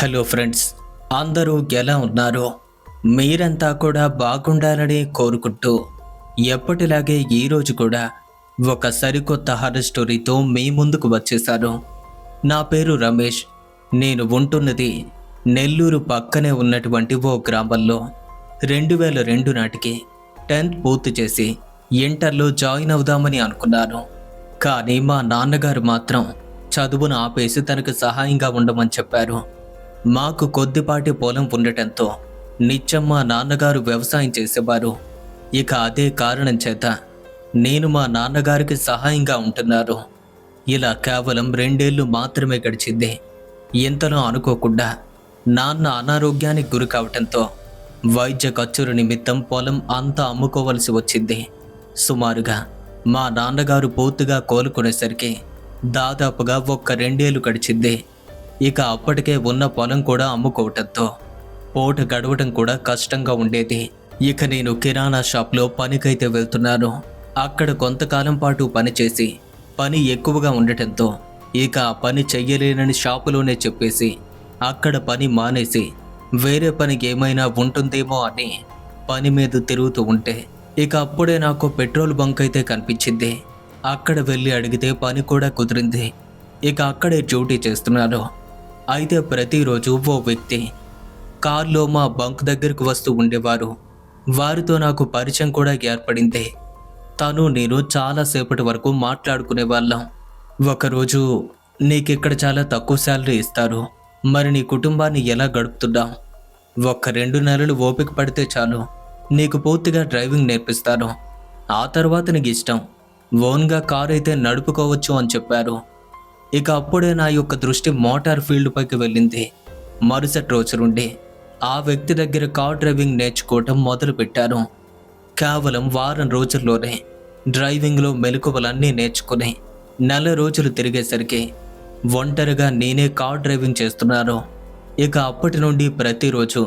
Hello friends, అందరూ ఎలా ఉన్నారు? మీరంతా కూడా బాగుండాలని కోరుకుంటూ ఎప్పటిలాగే ఈరోజు కూడా ఒక సరికొత్త హారర్ స్టోరీతో మీ ముందుకు వచ్చేశాను. నా పేరు రమేష్. నేను ఉంటున్నది నెల్లూరు పక్కనే ఉన్నటువంటి ఓ గ్రామంలో. 2002 నాటికి 10th పూర్తి చేసి ఇంటర్లో జాయిన్ అవుదామని అనుకున్నాను. కానీ మా నాన్నగారు మాత్రం చదువును ఆపేసి తనకు సహాయంగా ఉండమని చెప్పారు. మాకు కొద్దిపాటి పొలం ఉండటంతో నిత్యం మా నాన్నగారు వ్యవసాయం చేసేవారు. ఇక అదే కారణం చేత నేను మా నాన్నగారికి సహాయంగా ఉంటున్నాను. ఇలా కేవలం 2 ఏళ్ళు మాత్రమే గడిచింది. ఇంతలో అనుకోకుండా నాన్న అనారోగ్యానికి గురి కావటంతో వైద్య ఖర్చుల నిమిత్తం పొలం అంతా అమ్ముకోవలసి వచ్చింది. సుమారుగా మా నాన్నగారు పూర్తిగా కోలుకునేసరికి దాదాపుగా 2 ఏళ్ళు గడిచింది. ఇక అప్పటికే ఉన్న పొలం కూడా అమ్ముకోవటంతో పూట గడవటం కూడా కష్టంగా ఉండేది. ఇక నేను కిరాణా షాప్లో పనికైతే వెళ్తున్నాను. అక్కడ కొంతకాలం పాటు పనిచేసి పని ఎక్కువగా ఉండటంతో ఇక ఆ పని చెయ్యలేనని షాపులోనే చెప్పేసి అక్కడ పని మానేసి వేరే పనికి ఏమైనా ఉంటుందేమో అని పని మీద తిరుగుతూ ఉంటే ఇక అప్పుడే నాకు పెట్రోల్ బంక్ అయితే కనిపించింది. అక్కడ వెళ్ళి అడిగితే పని కూడా కుదిరింది. ఇక అక్కడే డ్యూటీ చేస్తున్నాను. అయితే ప్రతిరోజు ఓ వ్యక్తి కార్లో మా బంక్ దగ్గరకు వస్తూ ఉండేవారు. వారితో నాకు పరిచయం కూడా ఏర్పడింది. తను నేను చాలాసేపటి వరకు మాట్లాడుకునే వాళ్ళం. ఒకరోజు, నీకిక్కడ చాలా తక్కువ శాలరీ ఇస్తారు, మరి నీ కుటుంబాన్ని ఎలా గడుపుతున్నావు? 2 నెలలు ఓపిక పడితే చాలు, నీకు పూర్తిగా డ్రైవింగ్ నేర్పిస్తాను. ఆ తర్వాత నీకు ఇష్టం, ఓన్గా కారు అయితే నడుపుకోవచ్చు అని చెప్పారు. ఇక అప్పుడే నా యొక్క దృష్టి మోటార్ ఫీల్డ్ పైకి వెళ్ళింది. మరుసటి రోజు నుండి ఆ వ్యక్తి దగ్గర కార్ డ్రైవింగ్ నేర్చుకోవటం మొదలు పెట్టాను. కేవలం వారం రోజుల్లోనే డ్రైవింగ్లో మెలకువలన్నీ నేర్చుకుని నెల రోజులు తిరిగేసరికి ఒంటరిగా నేనే కార్ డ్రైవింగ్ చేస్తున్నాను. ఇక అప్పటి నుండి ప్రతిరోజు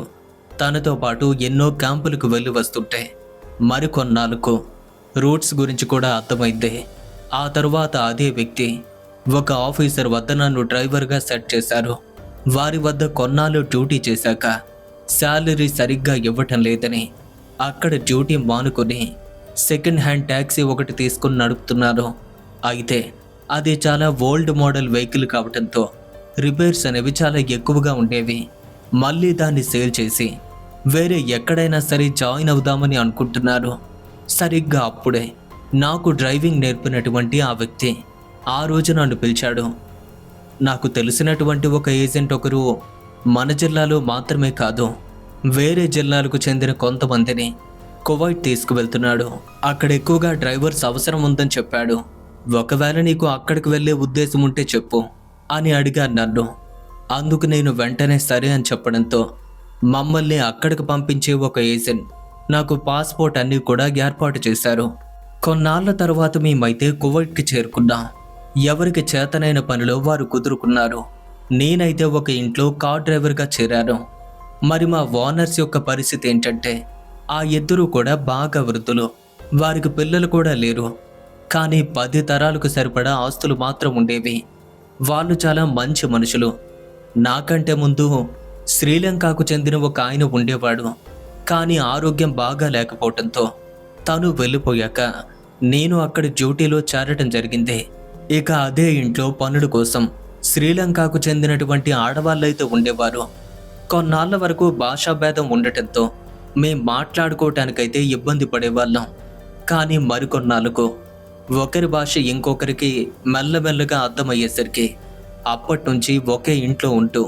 తనతో పాటు ఎన్నో క్యాంపులకు వెళ్ళి వస్తుంటే మరికొన్నాళ్ళకు రూట్స్ గురించి కూడా అర్థమైంది. ఆ తరువాత అదే వ్యక్తి ఒక ఆఫీసర్ వద్ద నన్ను డ్రైవర్గా సెట్ చేశారు. వారి వద్ద కొన్నాళ్ళు డ్యూటీ చేశాక శాలరీ సరిగ్గా ఇవ్వటం లేదని అక్కడ డ్యూటీ మానుకొని సెకండ్ హ్యాండ్ ట్యాక్సీ ఒకటి తీసుకుని నడుపుతున్నారు. అయితే అది చాలా ఓల్డ్ మోడల్ వెహికల్ కావటంతో రిపేర్స్ అనేవి చాలా ఎక్కువగా ఉండేవి. మళ్ళీ దాన్ని సేల్ చేసి వేరే ఎక్కడైనా సరే జాయిన్ అవుదామని అనుకుంటున్నారు. సరిగ్గా అప్పుడే నాకు డ్రైవింగ్ నేర్పినటువంటి ఆ వ్యక్తి ఆ రోజు నన్ను పిలిచాడు. నాకు తెలిసినటువంటి ఒక ఏజెంట్ ఒకరు మన జిల్లాలో మాత్రమే కాదు, వేరే జిల్లాలకు చెందిన కొంతమందిని కువైట్ తీసుకువెళ్తున్నాడు. అక్కడ ఎక్కువగా డ్రైవర్స్ అవసరం ఉందని చెప్పాడు. ఒకవేళ నీకు అక్కడికి వెళ్ళే ఉద్దేశం ఉంటే చెప్పు అని అడిగారు నన్ను. అందుకు నేను వెంటనే సరే అని చెప్పడంతో మమ్మల్ని అక్కడికి పంపించే ఒక ఏజెంట్ నాకు పాస్పోర్ట్ అన్నీ కూడా ఏర్పాటు చేశారు. కొన్నాళ్ల తర్వాత మేమైతే కువైట్కి చేరుకున్నాం. ఎవరికి చేతనైన పనిలో వారు కుదురుకున్నారు. నేనైతే ఒక ఇంట్లో కార్ డ్రైవర్గా చేరాను. మరి మా ఓనర్స్ యొక్క పరిస్థితి ఏంటంటే ఆ ఇద్దరూ కూడా బాగా వృద్ధులు. వారికి పిల్లలు కూడా లేరు. కానీ 10 తరాలకు సరిపడా ఆస్తులు మాత్రం ఉండేవి. వాళ్ళు చాలా మంచి మనుషులు. నాకంటే ముందు శ్రీలంకకు చెందిన ఒక ఆయన ఉండేవాడు. కానీ ఆరోగ్యం బాగా లేకపోవడంతో తను వెళ్ళిపోయాక నేను అక్కడ డ్యూటీలో చేరటం జరిగింది. ఇక అదే ఇంట్లో పనుల కోసం శ్రీలంకకు చెందినటువంటి ఆడవాళ్ళైతే ఉండేవారు. కొన్నాళ్ళ వరకు భాషా భేదం ఉండటంతో మేం మాట్లాడుకోవటానికైతే ఇబ్బంది పడేవాళ్ళం. కానీ మరికొన్నాళ్ళకు ఒకరి భాష ఇంకొకరికి మెల్లమెల్లగా అర్థమయ్యేసరికి అప్పటి నుంచి ఒకే ఇంట్లో ఉంటూ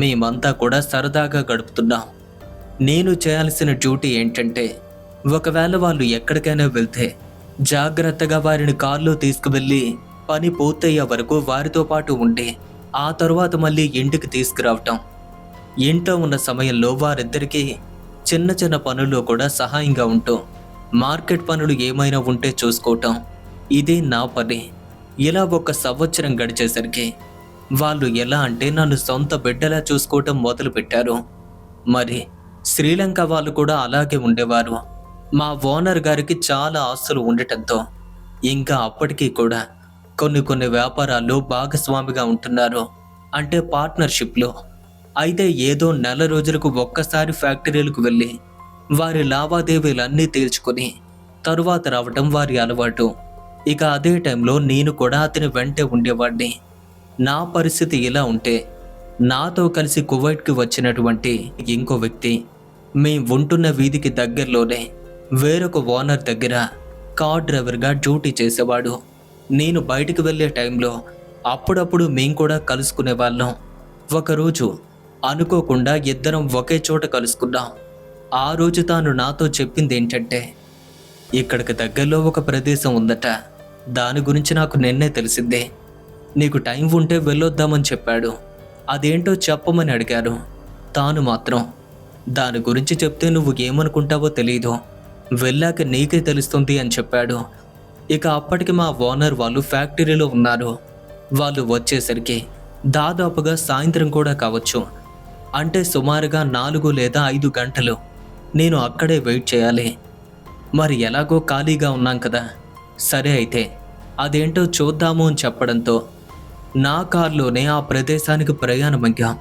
మేమంతా కూడా సరదాగా గడుపుతున్నాం. నేను చేయాల్సిన డ్యూటీ ఏంటంటే, ఒకవేళ వాళ్ళు ఎక్కడికైనా వెళ్తే జాగ్రత్తగా వారిని కారులో తీసుకువెళ్ళి పని పూర్తయ్యే వరకు వారితో పాటు ఉండి ఆ తరువాత మళ్ళీ ఇంటికి తీసుకురావటం. ఇంట్లో ఉన్న సమయంలో వారిద్దరికీ చిన్న చిన్న పనుల్లో కూడా సహాయంగా ఉంటూ మార్కెట్ పనులు ఏమైనా ఉంటే చూసుకోవటం. ఇదే నా పని. ఇలా 1 సంవత్సరం గడిచేసరికి వాళ్ళు ఎలా అంటే నన్ను సొంత బిడ్డలా చూసుకోవటం మొదలుపెట్టారు. మరి శ్రీలంక వాళ్ళు కూడా అలాగే ఉండేవారు. మా ఓనర్ గారికి చాలా ఆస్తులు ఉండటంతో ఇంకా అప్పటికీ కూడా కొన్ని వ్యాపారాల్లో భాగస్వామిగా ఉంటున్నారు. అంటే పార్ట్నర్షిప్లో. అయితే ఏదో నెల రోజులకు ఒక్కసారి ఫ్యాక్టరీలకు వెళ్ళి వారి లావాదేవీలన్నీ తీర్చుకుని తరువాత రావటం వారి అలవాటు. ఇక అదే టైంలో నేను కూడా అతని వెంటే ఉండేవాడిని. నా పరిస్థితి ఇలా ఉంటే నాతో కలిసి కువైట్కి వచ్చినటువంటి ఇంకో వ్యక్తి మేం ఉంటున్న వీధికి దగ్గరలోనే వేరొక ఓనర్ దగ్గర కార్ డ్రైవర్గా డ్యూటీ చేసేవాడు. నేను బయటికి వెళ్ళే టైంలో అప్పుడప్పుడు మేం కూడా కలుసుకునే వాళ్ళం. ఒకరోజు అనుకోకుండా ఇద్దరం ఒకే చోట కలుసుకున్నాం. ఆ రోజు తాను నాతో చెప్పింది ఏంటంటే, ఇక్కడికి దగ్గరలో ఒక ప్రదేశం ఉందట, దాని గురించి నాకు నిన్నే తెలిసిందే, నీకు టైం ఉంటే వెళ్ళొద్దామని చెప్పాడు. అదేంటో చెప్పమని అడిగారు. తాను మాత్రం దాని గురించి చెప్తే నువ్వు ఏమనుకుంటావో తెలీదు, వెళ్ళాక నీకే తెలుస్తుంది అని చెప్పాడు. ఇక అప్పటికి మా ఓనర్ వాళ్ళు ఫ్యాక్టరీలో ఉన్నారు. వాళ్ళు వచ్చేసరికి దాదాపుగా సాయంత్రం కూడా కావచ్చు. అంటే సుమారుగా 4 లేదా 5 గంటలు నేను అక్కడే వెయిట్ చేయాలి. మరి ఎలాగో ఖాళీగా ఉన్నాం కదా, సరే అయితే అదేంటో చూద్దాము అని చెప్పడంతో నా కారులోనే ఆ ప్రదేశానికి ప్రయాణమయ్యాం.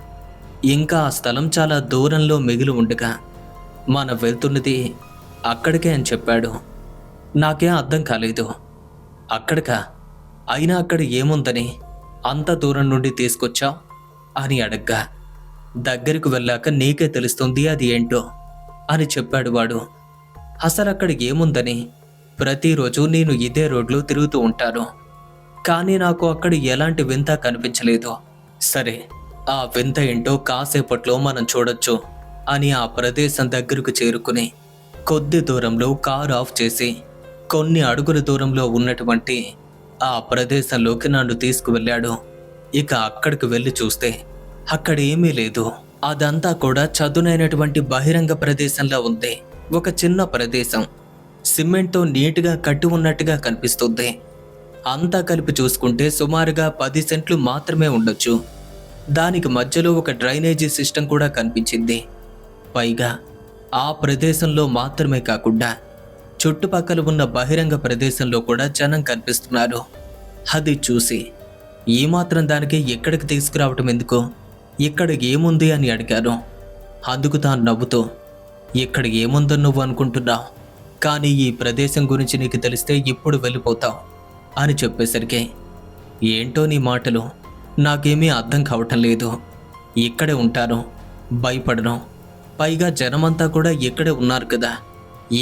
ఇంకా ఆ స్థలం చాలా దూరంలో మిగిలి ఉండగా మనం వెళ్తున్నది అక్కడికే అని చెప్పాడు. నాకేం అర్థం కాలేదు. అక్కడికా? అయినా అక్కడ ఏముందని అంత దూరం నుండి తీసుకొచ్చావు అని అడగ్గా, దగ్గరికి వెళ్ళాక నీకే తెలుస్తుంది అది ఏంటో అని చెప్పాడు వాడు. అసలు అక్కడ ఏముందని, ప్రతిరోజు నేను ఇదే రోడ్లో తిరుగుతూ ఉంటాను, కానీ నాకు అక్కడ ఎలాంటి వింత కనిపించలేదు. సరే, ఆ వింత ఏంటో కాసేపట్లో మనం చూడొచ్చు అని ఆ ప్రదేశం దగ్గరకు చేరుకుని కొద్ది దూరంలో కారు ఆఫ్ చేసి కొన్ని అడుగుల దూరంలో ఉన్నటువంటి ఆ ప్రదేశంలోకి నన్ను తీసుకువెళ్ళాడు. ఇక అక్కడికి వెళ్ళి చూస్తే అక్కడ ఏమీ లేదు. అదంతా కూడా చదునైనటువంటి బహిరంగ ప్రదేశంలో ఉంది. ఒక చిన్న ప్రదేశం, సిమెంట్తో నీట్గా కట్టి ఉన్నట్టుగా కనిపిస్తుంది. అంతా కలిపి చూసుకుంటే సుమారుగా 10 సెంట్లు మాత్రమే ఉండొచ్చు. దానికి మధ్యలో ఒక డ్రైనేజీ సిస్టమ్ కూడా కనిపించింది. పైగా ఆ ప్రదేశంలో మాత్రమే కాకుండా చుట్టుపక్కల ఉన్న బహిరంగ ప్రదేశంలో కూడా జనం కనిపిస్తున్నారు. అది చూసి ఈ మాత్రం దానికి ఎక్కడికి తీసుకురావటం ఎందుకు, ఇక్కడ ఏముంది అని అడిగాను. అందుకు తాను నవ్వుతూ, ఇక్కడ ఏముందని నువ్వు అనుకుంటున్నావు, కానీ ఈ ప్రదేశం గురించి నీకు తెలిస్తే ఇప్పుడు వెళ్ళిపోతావు అని చెప్పేసరికి, ఏంటో నీ మాటలు, నాకేమీ అర్థం కావటం లేదు. ఇక్కడే ఉంటాను, భయపడను, పైగా జనమంతా కూడా ఇక్కడే ఉన్నారు కదా,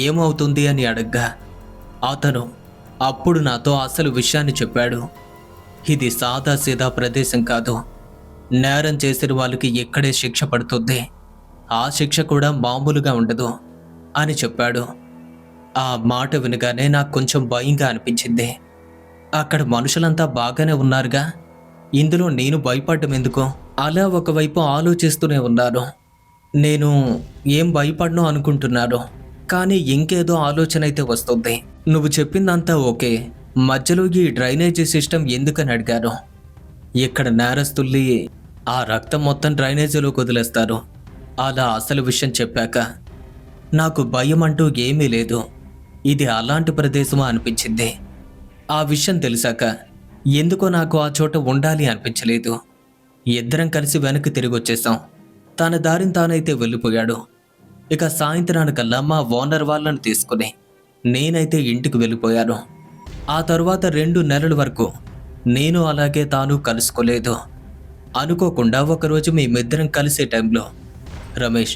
ఏమవుతుంది అని అడగ్గా అతను అప్పుడు నాతో అసలు విషయాన్ని చెప్పాడు. ఇది సాదాసీదా ప్రదేశం కాదు, నేరం చేసిన వాళ్ళకి ఇక్కడే శిక్ష పడుతుంది, ఆ శిక్ష కూడా మామూలుగా ఉండదు అని చెప్పాడు. ఆ మాట వినగానే నాకు కొంచెం భయంగా అనిపించింది. అక్కడ మనుషులంతా బాగానే ఉన్నారుగా, ఇందులో నేను భయపడ్డం ఎందుకు? అలా ఒకవైపు ఆలోచిస్తూనే ఉన్నాను. నేను ఏం భయపడను అనుకుంటున్నాను, కానీ ఇంకేదో ఆలోచన అయితే వస్తుంది. నువ్వు చెప్పిందంతా ఓకే, మధ్యలో ఈ డ్రైనేజీ సిస్టమ్ ఎందుకని అడిగాను. ఇక్కడ నేరస్తుల్ని ఆ రక్తం మొత్తం డ్రైనేజీలోకి వదిలేస్తారు. అలా అసలు విషయం చెప్పాక నాకు భయం అంటూ ఏమీ లేదు. ఇది అలాంటి ప్రదేశమా అనిపించింది. ఆ విషయం తెలిసాక ఎందుకో నాకు ఆ చోట ఉండాలి అనిపించలేదు. ఇద్దరం కలిసి వెనక్కి తిరిగి వచ్చేసాం. తన దారిని తానైతే వెళ్ళిపోయాడు. ఇక సాయంత్రానికల్లా మా ఓనర్ వాళ్ళను తీసుకుని నేనైతే ఇంటికి వెళ్ళిపోయాను. ఆ తర్వాత 2 నెలల వరకు నేను అలాగే తాను కలుసుకోలేదు. అనుకోకుండా ఒకరోజు మేమిద్దరం కలిసే టైంలో, రమేష్,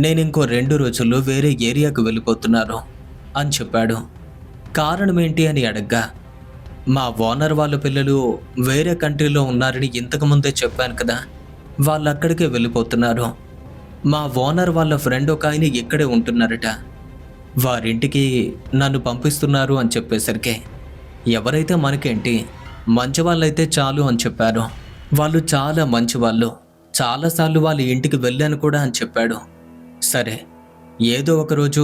నేను ఇంకో 2 రోజుల్లో వేరే ఏరియాకు వెళ్ళిపోతున్నాను అని చెప్పాడు. కారణం ఏంటి అని అడగ్గా, మా ఓనర్ వాళ్ళ పిల్లలు వేరే కంట్రీలో ఉన్నారని ఇంతకుముందే చెప్పాను కదా, వాళ్ళు అక్కడికే వెళ్ళిపోతున్నారు. మా ఓనర్ వాళ్ళ ఫ్రెండ్ ఒక ఆయన ఇక్కడే ఉంటున్నారట, వారింటికి నన్ను పంపిస్తున్నారు అని చెప్పేసరికి, ఎవరైతే మనకేంటి, మంచి వాళ్ళైతే చాలు అని చెప్పారు. వాళ్ళు చాలా మంచివాళ్ళు, చాలాసార్లు వాళ్ళ ఇంటికి వెళ్ళాను కూడా అని చెప్పాడు. సరే, ఏదో ఒకరోజు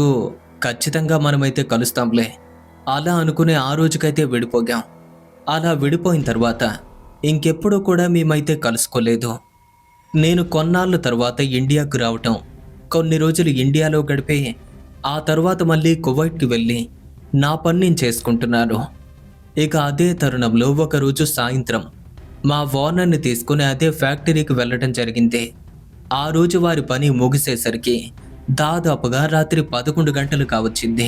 ఖచ్చితంగా మనమైతే కలుస్తాంలే అలా అనుకునే ఆ రోజుకైతే విడిపోయాం. అలా విడిపోయిన తర్వాత ఇంకెప్పుడూ కూడా మేమైతే కలుసుకోలేదు. నేను కొన్నాళ్ళ తర్వాత ఇండియాకు రావటం, కొన్ని రోజులు ఇండియాలో గడిపే ఆ తర్వాత మళ్ళీ కువైట్కి వెళ్ళి నా పని నేను చేసుకుంటున్నాను. ఇక అదే తరుణంలో ఒకరోజు సాయంత్రం మా ఓనర్ని తీసుకుని అదే ఫ్యాక్టరీకి వెళ్ళటం జరిగింది. ఆ రోజు వారి పని ముగిసేసరికి దాదాపుగా రాత్రి 11 గంటలు కావచ్చింది.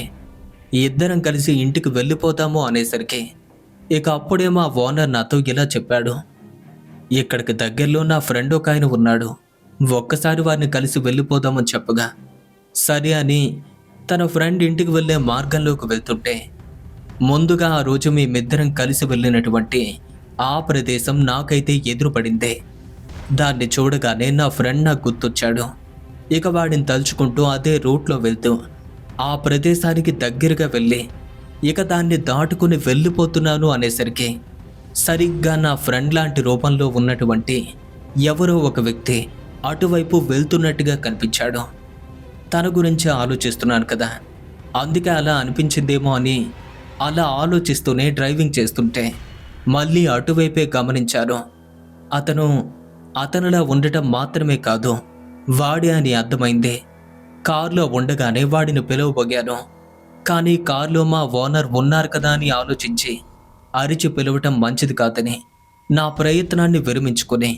ఇద్దరం కలిసి ఇంటికి వెళ్ళిపోతాము అనేసరికి ఇక అప్పుడే మా ఓనర్ నాతో ఇలా చెప్పాడు. ఇక్కడికి దగ్గరలో నా ఫ్రెండ్ ఒక ఆయన ఉన్నాడు, ఒక్కసారి వారిని కలిసి వెళ్ళిపోదామని చెప్పగా సరే అని తన ఫ్రెండ్ ఇంటికి వెళ్ళే మార్గంలోకి వెళ్తుంటే ముందుగా ఆ రోజు మేమిద్దరం కలిసి వెళ్ళినటువంటి ఆ ప్రదేశం నాకైతే ఎదురుపడింది. దాన్ని చూడగానే నా ఫ్రెండ్ నాకు గుర్తొచ్చాడు. ఇక వాడిని తలుచుకుంటూ అదే రూట్లో వెళ్తూ ఆ ప్రదేశానికి దగ్గరగా వెళ్ళి ఇక దాన్ని దాటుకుని వెళ్ళిపోతున్నాను అనేసరికి సరిగ్గా నా ఫ్రెండ్ లాంటి రూపంలో ఉన్నటువంటి ఎవరో ఒక వ్యక్తి అటువైపు వెళ్తున్నట్టుగా కనిపించాడు. తన గురించి ఆలోచిస్తున్నాను కదా, అందుకే అలా అనిపించిందేమో అని అలా ఆలోచిస్తూనే డ్రైవింగ్ చేస్తుంటే మళ్ళీ అటువైపే గమనించాను. అతనులా ఉండటం మాత్రమే కాదు, వాడే అని అర్థమైంది. కారులో ఉండగానే వాడిని పిలవబోగాను. కానీ కారులో మా ఓనర్ ఉన్నారు కదా అని ఆలోచించి అరిచి పిలవటం మంచిది కాదని నా ప్రయత్నాన్ని విరమించుకొని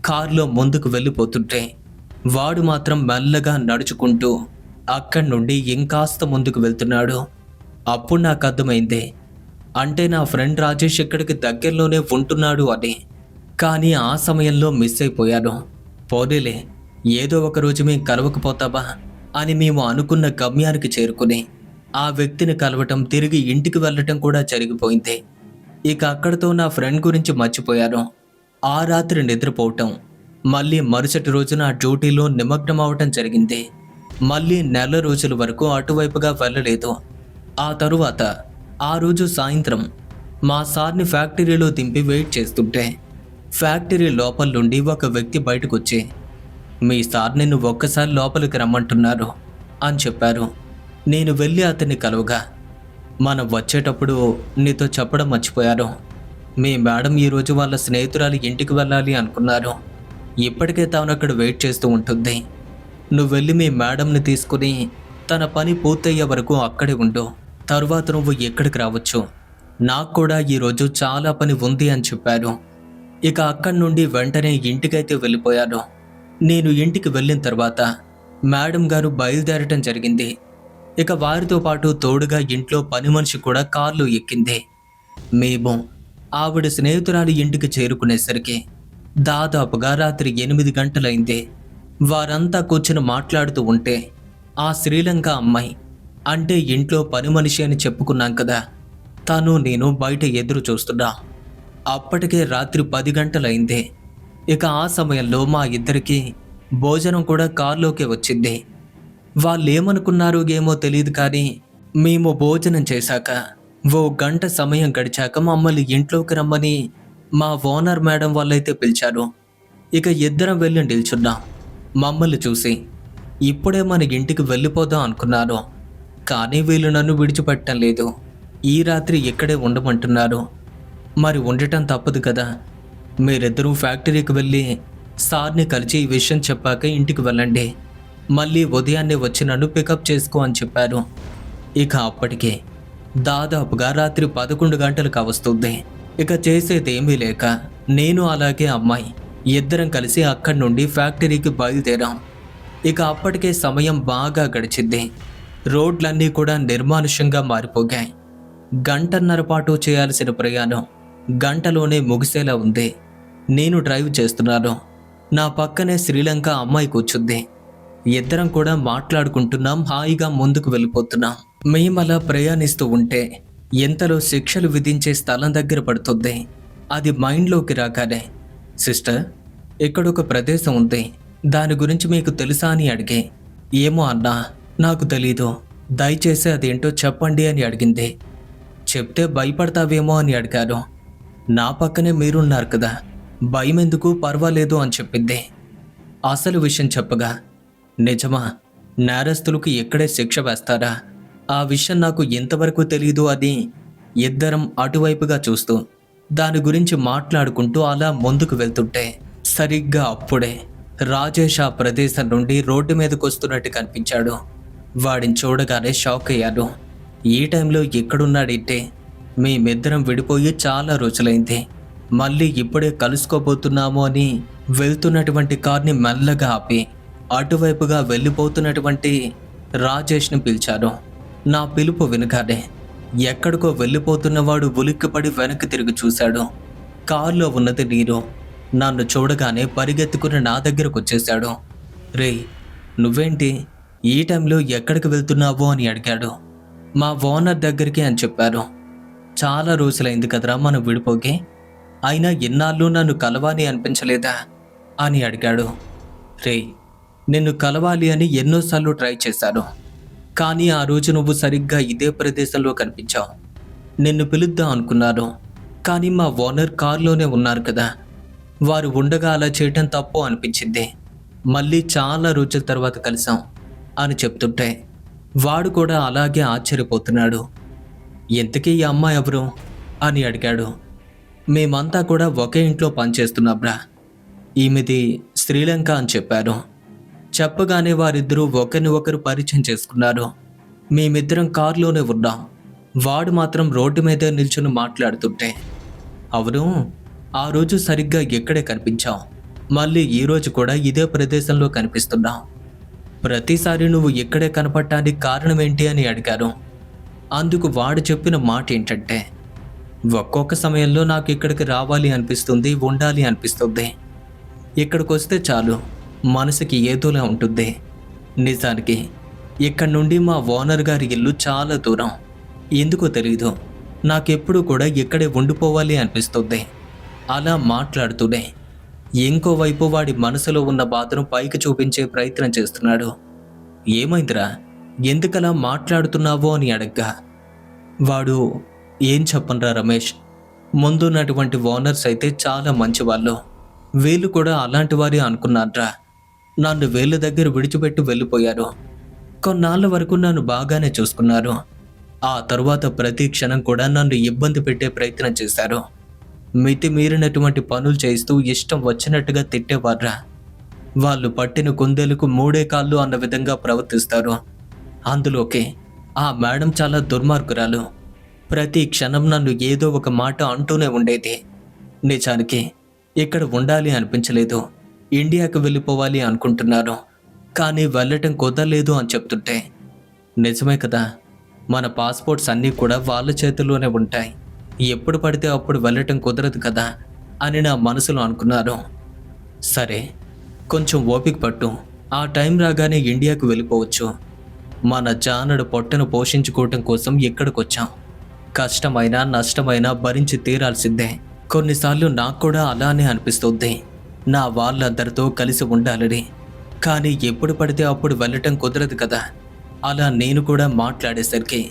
కారులో ముందుకు వెళ్ళిపోతుంటే వాడు మాత్రం మెల్లగా నడుచుకుంటూ అక్కడి నుండి ఇంకాస్త ముందుకు వెళ్తున్నాడు. అప్పుడు నాకు అర్థమైంది, అంటే నా ఫ్రెండ్ రాజేష్ ఇక్కడికి దగ్గరలోనే ఉంటున్నాడు అని. కానీ ఆ సమయంలో మిస్ అయిపోయాను. పోనీలే, ఏదో ఒక రోజు మేము కలవకపోతామా అని మేము అనుకున్న గమ్యానికి చేరుకుని ఆ వ్యక్తిని కలవటం, తిరిగి ఇంటికి వెళ్ళటం కూడా జరిగిపోయింది. ఇక అక్కడితో నా ఫ్రెండ్ గురించి మర్చిపోయాను. ఆ రాత్రి నిద్రపోవటం, మళ్ళీ మరుసటి రోజున డ్యూటీలో నిమగ్నం అవటం జరిగింది. మళ్ళీ నెల రోజుల వరకు అటువైపుగా వెళ్ళలేదు. ఆ తరువాత ఆ రోజు సాయంత్రం మా సార్ని ఫ్యాక్టరీలో దింపి వెయిట్ చేస్తుంటే ఫ్యాక్టరీ లోపల నుండి ఒక వ్యక్తి బయటకు వచ్చి, మీ సార్ నిన్ను ఒక్కసారి లోపలికి రమ్మంటున్నారు అని చెప్పారు. నేను వెళ్ళి అతన్ని కలవగా, మనం వచ్చేటప్పుడు నీతో చెప్పడం మర్చిపోయారు, మీ మేడం ఈరోజు వాళ్ళ స్నేహితురాలి ఇంటికి వెళ్ళాలి అనుకున్నారు. ఇప్పటికే తాను అక్కడ వెయిట్ చేస్తూ ఉంటుంది. నువ్వు వెళ్ళి మీ మేడంని తీసుకుని తన పని పూర్తయ్యే వరకు అక్కడే ఉండు, తరువాత నువ్వు ఎక్కడికి రావచ్చు. నాకు కూడా ఈరోజు చాలా పని ఉంది అని చెప్పారు. ఇక అక్కడి నుండి వెంటనే ఇంటికైతే వెళ్ళిపోయాను. నేను ఇంటికి వెళ్ళిన తర్వాత మేడం గారు బయలుదేరటం జరిగింది. ఇక వారితో పాటు తోడుగా ఇంట్లో పని మనిషి కూడా కారులో ఎక్కింది. మేము ఆవిడ స్నేహితురాలి ఇంటికి చేరుకునేసరికి దాదాపుగా రాత్రి 8 గంటలైంది. వారంతా కూర్చుని మాట్లాడుతూ ఉంటే ఆ శ్రీలంక అమ్మాయి, అంటే ఇంట్లో పని మనిషి అని చెప్పుకున్నాం కదా, తను నేను బయట ఎదురు చూస్తున్నా. అప్పటికే రాత్రి 10 గంటలైంది. ఇక ఆ సమయంలో మా ఇద్దరికి భోజనం కూడా కారులోకే వచ్చింది. వాళ్ళేమనుకున్నారో ఏమో తెలియదు, కానీ మేము భోజనం చేశాక ఓ గంట సమయం గడిచాక మమ్మల్ని ఇంట్లోకి రమ్మని మా ఓనర్ మేడం వాళ్ళైతే పిలిచారు. ఇక ఇద్దరం వెళ్ళి నిల్చున్నాం. మమ్మల్ని చూసి ఇప్పుడే మన ఇంటికి వెళ్ళిపోదాం అనుకున్నాను, కానీ వీళ్ళు నన్ను విడిచిపెట్టడం లేదు. ఈ రాత్రి ఇక్కడే ఉండమంటున్నారు. మరి ఉండటం తప్పదు కదా, మీరిద్దరూ ఫ్యాక్టరీకి వెళ్ళి సార్ని కలిసి ఈ విషయం చెప్పాక ఇంటికి వెళ్ళండి, మళ్ళీ ఉదయాన్నే వచ్చి నన్ను పికప్ చేసుకో అని చెప్పారు. ఇక అప్పటికే దాదాపుగా రాత్రి 11 గంటలు కావస్తుంది. ఇక చేసేదేమీ లేక నేను అలాగే అమ్మాయి ఇద్దరం కలిసి అక్కడి నుండి ఫ్యాక్టరీకి బయలుదేరాం. ఇక అప్పటికే సమయం బాగా గడిచింది. రోడ్లన్నీ కూడా నిర్మానుష్యంగా మారిపోయాయి. గంటన్నర పాటు చేయాల్సిన ప్రయాణం గంటలోనే ముగిసేలా ఉంది. నేను డ్రైవ్ చేస్తున్నాను. నా పక్కనే శ్రీలంక అమ్మాయి కూర్చుంది. ఇద్దరం కూడా మాట్లాడుకుంటున్నాం, హాయిగా ముందుకు వెళ్ళిపోతున్నాం. మేమలా ప్రయాణిస్తూ ఉంటే ఎంతలో శిక్షలు విధించే స్థలం దగ్గర పడుతుంది. అది మైండ్లోకి రాగానే, సిస్టర్, ఇక్కడొక ప్రదేశం ఉంది, దాని గురించి మీకు తెలుసా అని అడిగే. ఏమో అన్నా, నాకు తెలీదు, దయచేసి అదేంటో చెప్పండి అని అడిగింది. చెప్తే భయపడతావేమో అని అడిగాను. నా పక్కనే మీరున్నారు కదా, భయం ఎందుకు, పర్వాలేదు అని చెప్పింది. అసలు విషయం చెప్పగా, నిజమా, నేరస్తులకు ఇక్కడే శిక్ష వేస్తారా? ఆ విషయం నాకు ఎంతవరకు తెలీదు అని ఇద్దరం అటువైపుగా చూస్తూ దాని గురించి మాట్లాడుకుంటూ అలా ముందుకు వెళ్తుంటే సరిగ్గా అప్పుడే రాజేష్ ఆ ప్రదేశం నుండి రోడ్డు మీదకి వస్తున్నట్టు కనిపించాడు. వాడిని చూడగానే షాక్ అయ్యాడు. ఈ టైంలో ఎక్కడున్నాడంటే, మేమిద్దరం విడిపోయి చాలా రోజులైంది. మళ్ళీ ఇప్పుడే కలుసుకోబోతున్నాము అని వెళ్తున్నటువంటి కార్ని మెల్లగా ఆపి అటువైపుగా వెళ్ళిపోతున్నటువంటి రాజేష్ని పిలిచారు. నా పిలుపు వినగానే ఎక్కడికో వెళ్ళిపోతున్నవాడు ఉలిక్కిపడి వెనక్కి తిరిగి చూశాడు. కారులో ఉన్నది నీరు. నన్ను చూడగానే పరిగెత్తుకుని నా దగ్గరకు వచ్చేశాడు. రేయ్, నువ్వేంటి ఈ టైంలో ఎక్కడికి వెళ్తున్నావు అని అడిగాడు. మా ఓనర్ దగ్గరికి అని చెప్పారు. చాలా రోజులైంది కదరా మనం విడిపోకి, అయినా ఇన్నాళ్ళు నన్ను కలవాలి అనిపించలేదా అని అడిగాడు. రేయ్, నిన్ను కలవాలి అని ఎన్నోసార్లు ట్రై చేశాను, కానీ ఆ రోజు నువ్వు సరిగ్గా ఇదే ప్రదేశంలో కనిపించావు. నిన్ను పిలుద్దాం అనుకున్నాను, కానీ మా ఓనర్ కారులోనే ఉన్నారు కదా, వారు ఉండగా అలా చేయటం తప్పు అనిపించింది. మళ్ళీ చాలా రోజుల తర్వాత కలిసాం అని చెప్తుంటే వాడు కూడా అలాగే ఆశ్చర్యపోతున్నాడు. ఎంతకీ ఈ అమ్మాయి ఎవరు అని అడిగాడు. మేమంతా కూడా ఒకే ఇంట్లో పనిచేస్తున్నాంరా, ఈమెది శ్రీలంక అని చెప్పారు. చెప్పగానే వారిద్దరూ ఒకరిని ఒకరు పరిచయం చేసుకున్నారు. మేమిద్దరం కారులోనే ఉన్నాం. వాడు మాత్రం రోడ్డు మీదే నిల్చుని మాట్లాడుతుంటే, అవును, ఆ రోజు సరిగ్గా ఇక్కడే కనిపించాం, మళ్ళీ ఈరోజు కూడా ఇదే ప్రదేశంలో కనిపిస్తున్నాం. ప్రతిసారి నువ్వు ఇక్కడే కనపడటానికి కారణం ఏంటి అని అడిగారు. అందుకు వాడు చెప్పిన మాట ఏంటంటే, ఒక్కొక్క సమయంలో నాకు ఇక్కడికి రావాలి అనిపిస్తుంది, ఉండాలి అనిపిస్తుంది. ఇక్కడికి వస్తే చాలు మనసుకి ఏదోలా ఉంటుంది. నిజానికి ఇక్కడి నుండి మా ఓనర్ గారి ఇల్లు చాలా దూరం. ఎందుకో తెలీదు, నాకెప్పుడు కూడా ఇక్కడే ఉండిపోవాలి అనిపిస్తుంది. అలా మాట్లాడుతూనే ఇంకోవైపు వాడి మనసులో ఉన్న బాధను పైకి చూపించే ప్రయత్నం చేస్తున్నాడు. ఏమైందిరా, ఎందుకలా మాట్లాడుతున్నావో అని అడగ్గా వాడు, ఏం చెప్పనరా రమేష్, ముందున్నటువంటి ఓనర్స్ అయితే చాలా మంచివాళ్ళు, వీళ్ళు కూడా అలాంటి వారే అనుకున్నారా. నన్ను వీళ్ళ దగ్గర విడిచిపెట్టి వెళ్ళిపోయారు. కొన్నాళ్ళ వరకు నన్ను బాగానే చూసుకున్నారు. ఆ తరువాత ప్రతి క్షణం కూడా నన్ను ఇబ్బంది పెట్టే ప్రయత్నం చేశారు. మితిమీరినటువంటి పనులు చేస్తూ ఇష్టం వచ్చినట్టుగా తిట్టేవారా. వాళ్ళు పట్టిన కుందేలకు మూడే కాళ్ళు అన్న విధంగా ప్రవర్తిస్తారు. అందులోకి ఆ మేడం చాలా దుర్మార్గురాలు. ప్రతి క్షణం నన్ను ఏదో ఒక మాట అంటూనే ఉండేది. నిజానికి ఇక్కడ ఉండాలి అనిపించలేదు, ఇండియాకు వెళ్ళిపోవాలి అనుకుంటున్నారు, కానీ వెళ్ళటం కుదరలేదు అని చెప్తుంటే, నిజమే కదా, మన పాస్పోర్ట్స్ అన్నీ కూడా వాళ్ళ చేతుల్లోనే ఉంటాయి, ఎప్పుడు పడితే అప్పుడు వెళ్ళటం కుదరదు కదా అని నా మనసులో అనుకున్నారు. సరే, కొంచెం ఓపిక పట్టు, ఆ టైం రాగానే ఇండియాకు వెళ్ళిపోవచ్చు. మన జానడు పొట్టను పోషించుకోవటం కోసం ఇక్కడికి వచ్చాం. కష్టమైనా నష్టమైనా భరించి తీరాల్సిందే. కొన్నిసార్లు నాకు కూడా అలానే అనిపిస్తుంది, నా వాళ్ళందరితో కలిసి ఉండాలని, కానీ ఎప్పుడు పడితే అప్పుడు వెళ్ళటం కుదరదు కదా. అలా నేను కూడా మాట్లాడేసరికి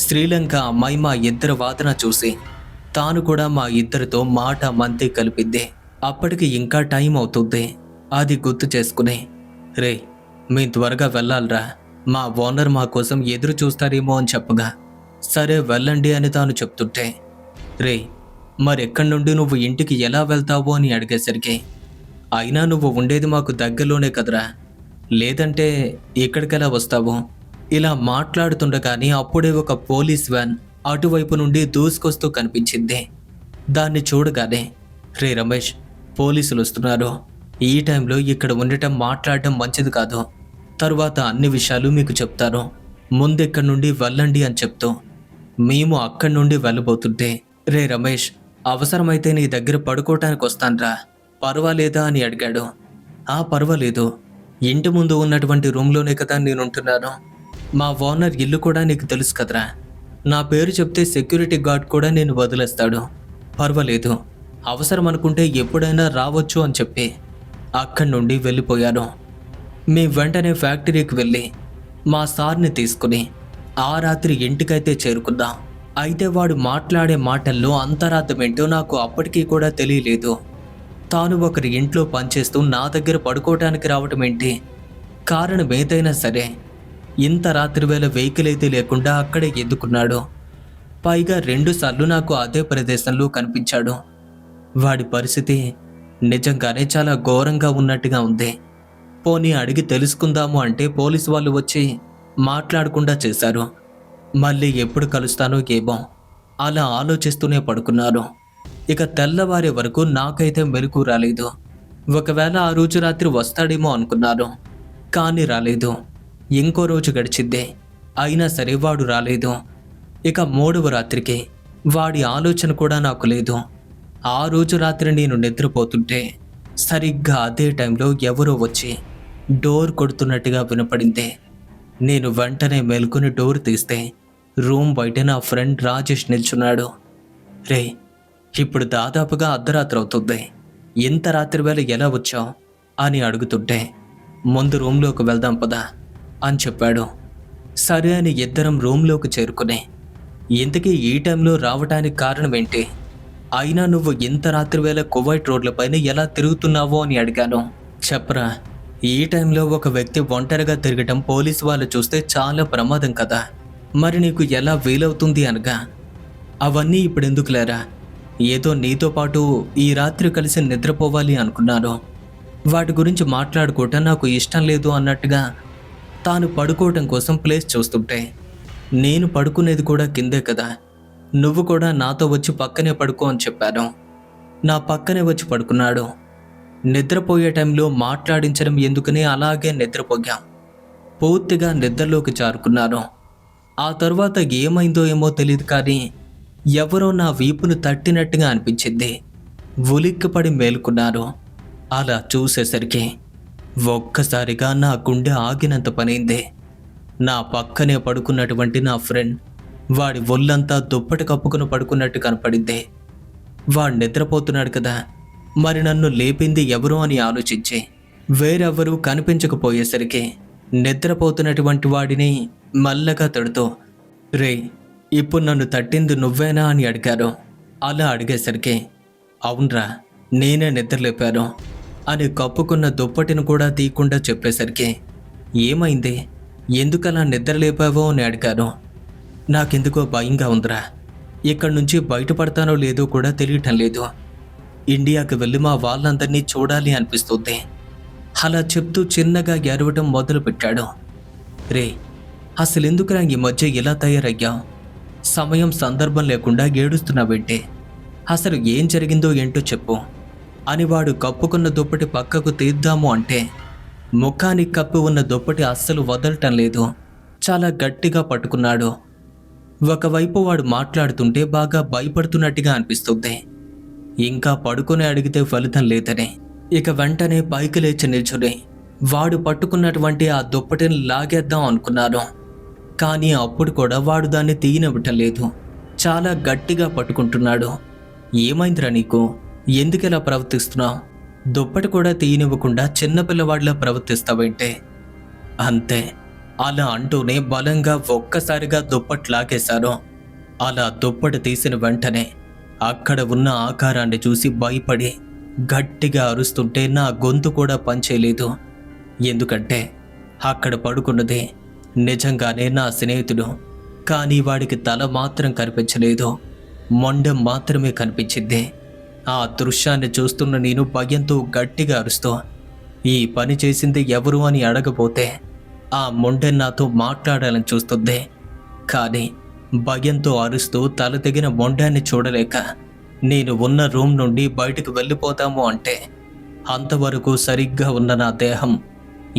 శ్రీలంక అమ్మాయి మా ఇద్దరి వాదన చూసి తాను కూడా మా ఇద్దరితో మాట మంతి కలిపింది. అప్పటికి ఇంకా టైం అవుతుంది. అది గుర్తు చేసుకుని, రే, మేము త్వరగా వెళ్ళాలరా, మా ఓనర్ మా కోసం ఎదురు చూస్తారేమో అని చెప్పగా, సరే వెళ్ళండి అని తాను చెప్తుంటే, రే, మరెక్కడి నుండి నువ్వు ఇంటికి ఎలా వెళ్తావు అని అడిగేసరికి, అయినా నువ్వు ఉండేది మాకు దగ్గరలోనే కదరా, లేదంటే ఇక్కడికెలా వస్తావు? ఇలా మాట్లాడుతుండగానే అప్పుడే ఒక పోలీస్ వ్యాన్ అటువైపు నుండి దూసుకొస్తూ కనిపించింది. దాన్ని చూడగానే, రే రమేష్, పోలీసులు వస్తున్నారు, ఈ టైంలో ఇక్కడ ఉండటం మాట్లాడటం మంచిది కాదు, తరువాత అన్ని విషయాలు మీకు చెప్తారు, ముందెక్కడి నుండి వెళ్ళండి అని చెప్తూ మేము అక్కడి నుండి వెళ్ళబోతుంటే, రే రమేష్, అవసరమైతే నీ దగ్గర పడుకోవటానికి వస్తాన్రా, పర్వాలేదా అని అడిగాడు. ఆ పర్వాలేదు, ఇంటి ముందు ఉన్నటువంటి రూమ్లోనే కదా నేనుంటున్నాను, మా ఓనర్ ఇల్లు కూడా నీకు తెలుసు కదరా, నా పేరు చెప్తే సెక్యూరిటీ గార్డ్ కూడా నేను వదిలేస్తాడు, పర్వాలేదు, అవసరం అనుకుంటే ఎప్పుడైనా రావచ్చు అని చెప్పి అక్కడి నుండి వెళ్ళిపోయాను. మేము వెంటనే ఫ్యాక్టరీకి వెళ్ళి మా సార్ని తీసుకుని ఆ రాత్రి ఇంటికైతే చేరుకున్నాం. అయితే వాడు మాట్లాడే మాటల్లో అంతరార్థం ఏంటో నాకు అప్పటికీ కూడా తెలియలేదు. తాను ఒకరి ఇంట్లో పనిచేస్తూ నా దగ్గర పడుకోవటానికి రావటం ఏంటి? కారణం ఏదైనా సరే ఇంత రాత్రి వేళ వెహికల్ అయితే లేకుండా అక్కడే ఎదుకున్నాడు. పైగా 2 సార్లు నాకు అదే ప్రదేశంలో కనిపించాడు. వాడి పరిస్థితి నిజంగానే చాలా ఘోరంగా ఉన్నట్టుగా ఉంది. పోనీ అడిగి తెలుసుకుందాము అంటే పోలీసు వాళ్ళు వచ్చి మాట్లాడకుండా చేశారు. మళ్ళీ ఎప్పుడు కలుస్తానో ఏమో అలా ఆలోచిస్తూనే పడుకున్నాను. ఇక తెల్లవారే వరకు నాకైతే మెలకు రాలేదు. ఒకవేళ ఆ రోజు రాత్రి వస్తాడేమో అనుకున్నాను, కానీ రాలేదు. ఇంకో రోజు గడిచిద్దే, అయినా సరే వాడు రాలేదు. ఇక 3వ రాత్రికి వాడి ఆలోచన కూడా నాకు లేదు. ఆ రోజు రాత్రి నేను నిద్రపోతుంటే సరిగ్గా అదే టైంలో ఎవరో వచ్చి డోర్ కొడుతున్నట్టుగా వినపడింది. నేను వెంటనే మేల్కొని డోర్ తీస్తే రూమ్ బయట నా ఫ్రెండ్ రాజేష్ నిల్చున్నాడు. రే, ఇప్పుడు దాదాపుగా అర్ధరాత్రి అవుతుంది, ఇంత రాత్రి వేళ ఎలా వచ్చావు అని అడుగుతుంటే, ముందు రూమ్లోకి వెళ్దాం పదా అని చెప్పాడు. సరే అని ఇద్దరం రూమ్లోకి చేరుకుని, ఇంతకీ ఈ టైంలో రావటానికి కారణం ఏంటి, అయినా నువ్వు ఇంత రాత్రి వేళ కువైట్ రోడ్లపైన ఎలా తిరుగుతున్నావో అని అడిగాను. చెప్పరా, ఈ టైంలో ఒక వ్యక్తి ఒంటరిగా తిరగటం పోలీసు వాళ్ళు చూస్తే చాలా ప్రమాదం కదా, మరి నీకు ఎలా వీలవుతుంది అనగా, అవన్నీ ఇప్పుడు ఎందుకులేరా, ఏదో నీతో పాటు ఈ రాత్రి కలిసి నిద్రపోవాలి అనుకున్నాను, వాటి గురించి మాట్లాడుకోవటం నాకు ఇష్టం లేదు అన్నట్టుగా తాను పడుకోవటం కోసం ప్లేస్ చూస్తుంటే, నేను పడుకునేది కూడా కిందే కదా, నువ్వు కూడా నాతో వచ్చి పక్కనే పడుకో అని చెప్పాను. నా పక్కనే వచ్చి పడుకున్నాడు. నిద్రపోయే టైంలో మాట్లాడించడం ఎందుకని అలాగే నిద్రపోయాం. పూర్తిగా నిద్రలోకి జారుకున్నాను. ఆ తర్వాత ఏమైందో ఏమో తెలియదు, కానీ ఎవరో నా వీపును తట్టినట్టుగా అనిపించింది. ఉలిక్కిపడి మేలుకున్నాను. అలా చూసేసరికి ఒక్కసారిగా నా గుండె ఆగినంత పనైంది. నా పక్కనే పడుకున్నటువంటి నా ఫ్రెండ్, వాడి ఒళ్ళంతా దుప్పటి కప్పుకుని పడుకున్నట్టు కనపడింది. వాడు నిద్రపోతున్నాడు కదా, మరి నన్ను లేపింది ఎవరు అని ఆలోచించి వేరెవ్వరూ కనిపించకపోయేసరికి నిద్రపోతున్నటువంటి వాడిని మల్లగా తడుతూ, రే, ఇప్పుడు నన్ను తట్టింది నువ్వేనా అని అడిగారు. అలా అడిగేసరికి, అవునరా, నేనే నిద్రలేపాను అని కప్పుకున్న దుప్పటిని కూడా తీయకుండా చెప్పేసరికి, ఏమైంది, ఎందుకలా నిద్రలేపావో అని అడిగాను. నాకెందుకో భయంగా ఉందిరా, ఇక్కడి నుంచి బయటపడతానో లేదో కూడా తెలియటం లేదు, ఇండియాకి వెళ్ళి మా వాళ్ళందరినీ చూడాలి అనిపిస్తుంది. అలా చెప్తూ చిన్నగా ఏడవటం మొదలుపెట్టాడు. రే, అసలు ఎందుకురా ఈ మధ్య ఇలా తయారయ్యా, సమయం సందర్భం లేకుండా ఏడుస్తున్నావేంటి, అసలు ఏం జరిగిందో ఏంటో చెప్పు అని వాడు కప్పుకున్న దుప్పటి పక్కకు తీద్దాము అంటే, ముఖానికి కప్పి ఉన్న దుప్పటి అస్సలు వదలటం లేదు, చాలా గట్టిగా పట్టుకున్నాడు. ఒకవైపు వాడు మాట్లాడుతుంటే బాగా భయపడుతున్నట్టుగా అనిపిస్తుంది. ఇంకా పడుకొని అడిగితే ఫలితం లేదని ఇక వెంటనే పైకి లేచి నిల్చుని వాడు పట్టుకున్నటువంటి ఆ దుప్పటిని లాగేద్దాం అనుకున్నాను. కానీ అప్పుడు కూడా వాడు దాన్ని తీయనివ్వటం లేదు, చాలా గట్టిగా పట్టుకుంటున్నాడు. ఏమైందిరా నీకు, ఎందుకిలా ప్రవర్తిస్తున్నావు, దుప్పటి కూడా తీయనివ్వకుండా చిన్నపిల్లవాడిలా ప్రవర్తిస్తావేంటే. అంతే, అలా అంటూనే బలంగా ఒక్కసారిగా దుప్పటి లాగేశాను. అలా దుప్పటి తీసిన వెంటనే అక్కడ ఉన్న ఆకారాన్ని చూసి భయపడి గట్టిగా అరుస్తుంటే నా గొంతు కూడా పనిచేయలేదు. ఎందుకంటే అక్కడ పడుకున్నది నిజంగానే నా స్నేహితుడు, కానీ వాడికి తల మాత్రం కనిపించలేదు, మొండెం మాత్రమే కనిపించింది. ఆ దృశ్యాన్ని చూస్తున్న నేను భయంతో గట్టిగా అరుస్తూ, ఈ పని చేసింది ఎవరు అని అడగబోతే ఆ మొండెం నాతో మాట్లాడాలని చూస్తుంది. కానీ భయంతో అరుస్తూ తల తెగిన మొండాన్ని చూడలేక నేను ఉన్న రూమ్ నుండి బయటకు వెళ్ళిపోతాము అంటే, అంతవరకు సరిగ్గా ఉన్న నా దేహం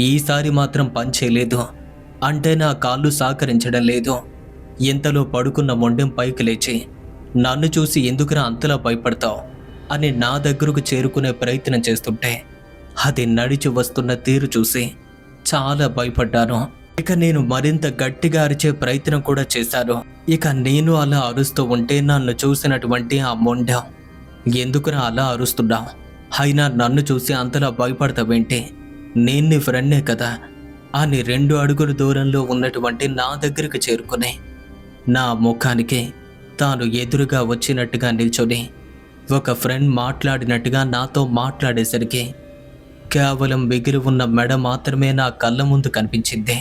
ఈసారి మాత్రం పనిచేయలేదు. అంటే నా కాళ్ళు సహకరించడం లేదు. ఇంతలో పడుకున్న మొండెం పైకి లేచి, నన్ను చూసి ఎందుకురా అంతలా భయపడతావు అని నా దగ్గరకు చేరుకునే ప్రయత్నం చేస్తుంటే, అది నడిచి వస్తున్న తీరు చూసి చాలా భయపడ్డాను. ఇక నేను మరింత గట్టిగా అరిచే ప్రయత్నం కూడా చేశాను. ఇక నేను అలా అరుస్తూ ఉంటే నన్ను చూసినటువంటి ఆ మొండెం, ఎందుకురా అలా అరుస్తున్నావు, అయినా నన్ను చూసి అంతలా భయపడతావేంటి, నేను నీ ఫ్రెండ్నే కదా అని 2 అడుగుల దూరంలో ఉన్నటువంటి నా దగ్గరికి చేరుకుని నా ముఖానికి తాను ఎదురుగా వచ్చినట్టుగా నిల్చొని ఒక ఫ్రెండ్ మాట్లాడినట్టుగా నాతో మాట్లాడేసరికి కేవలం మిగిలి ఉన్న మెడ మాత్రమే నా కళ్ళ ముందు కనిపించింది.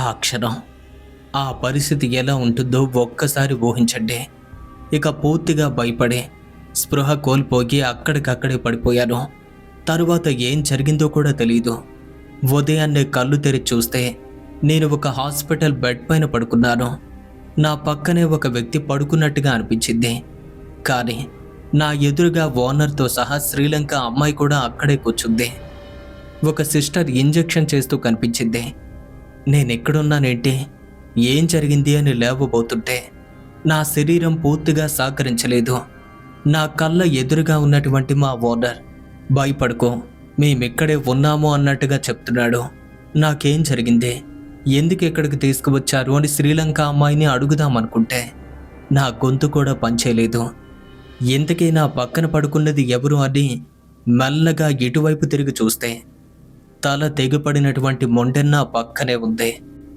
ఆ క్షణం, ఆ పరిస్థితి ఎలా ఉంటుందో ఒక్కసారి ఊహించండి. ఇక పూర్తిగా భయపడి స్పృహ కోల్పోయి అక్కడికక్కడే పడిపోయాను. తరువాత ఏం జరిగిందో కూడా తెలీదు. ఉదయాన్నే కళ్ళు తెరిచి చూస్తే నేను ఒక హాస్పిటల్ బెడ్ పైన పడుకున్నాను. నా పక్కనే ఒక వ్యక్తి పడుకున్నట్టుగా అనిపించింది, కానీ నా ఎదురుగా ఓనర్తో సహా శ్రీలంక అమ్మాయి కూడా అక్కడే కూర్చుంది. ఒక సిస్టర్ ఇంజెక్షన్ చేస్తూ కనిపించింది. నేనెక్కడున్నానేంటి, ఏం జరిగింది అని లేవబోతుంటే నా శరీరం పూర్తిగా సహకరించలేదు. నా కళ్ళ ఎదురుగా ఉన్నటువంటి మా ఓనర్ భయపడుకో, మేమిక్కడే ఉన్నాము అన్నట్టుగా చెప్తున్నాడు. నాకేం జరిగింది, ఎందుకు ఇక్కడికి తీసుకువచ్చారు అని శ్రీలంక అమ్మాయిని అడుగుదామనుకుంటే నా గొంతు కూడా పనిచేయలేదు. ఇంతకీ నా పక్కన పడుకున్నది ఎవరు అని మెల్లగా ఇటువైపు తిరిగి చూస్తే తల తెగిపడినటువంటి మొండెన్న పక్కనే ఉంది.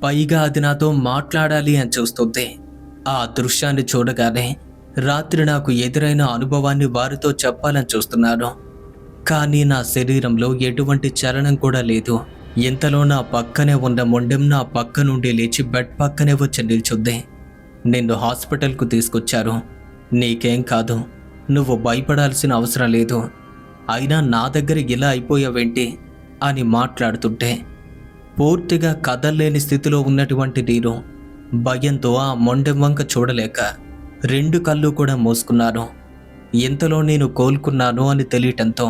పైగా అది నాతో మాట్లాడాలి అని చూస్తుంది. ఆ దృశ్యాన్ని చూడగానే రాత్రి నాకు ఎదురైన అనుభవాన్ని వారితో చెప్పాలని చూస్తున్నాను. కానీ నా శరీరంలో ఎటువంటి చలనం కూడా లేదు. ఇంతలో నా పక్కనే ఉన్న మొండెం నా పక్క నుండి లేచి బెడ్ పక్కనే వచ్చి నిల్చుంది. నిన్ను హాస్పిటల్కు తీసుకొచ్చారు, నీకేం కాదు, నువ్వు భయపడాల్సిన అవసరం లేదు, అయినా నా దగ్గర ఇలా అయిపోయావేంటి అని మాట్లాడుతుంటే పూర్తిగా కదల్లేని స్థితిలో ఉన్నటువంటి నేను భయంతో ఆ మొండెం వంక చూడలేక 2 కళ్ళు కూడా మూసుకున్నాను. ఇంతలో నేను కోలుకున్నాను అని తెలియటంతో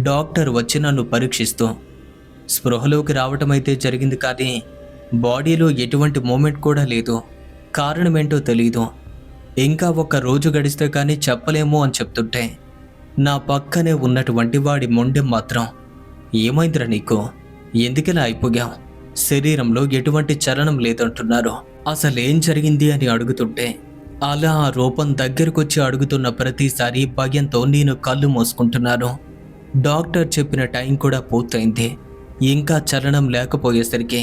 డాక్టర్ వచ్చి నన్ను పరీక్షిస్తూ స్పృహలోకి రావటమైతే జరిగింది, కానీ బాడీలో ఎటువంటి మూమెంట్ కూడా లేదు. కారణమేంటో తెలీదు. ఇంకా 1 రోజు గడిస్తే కానీ చెప్పలేము అని చెప్తుంటే నా పక్కనే ఉన్నటువంటి వాడి మొండెం మాత్రం ఏమైందిరా నీకు, ఎందుకిలా అయిపోయాం, శరీరంలో ఎటువంటి చలనం లేదంటున్నారు, అసలేం జరిగింది అని అడుగుతుంటే అలా ఆ రూపం దగ్గరకొచ్చి అడుగుతున్న ప్రతిసారి భయంతో నేను కళ్ళు మూసుకుంటున్నాను. డాక్టర్ చెప్పిన టైం కూడా పూర్తయింది. ఇంకా చలనం లేకపోయేసరికి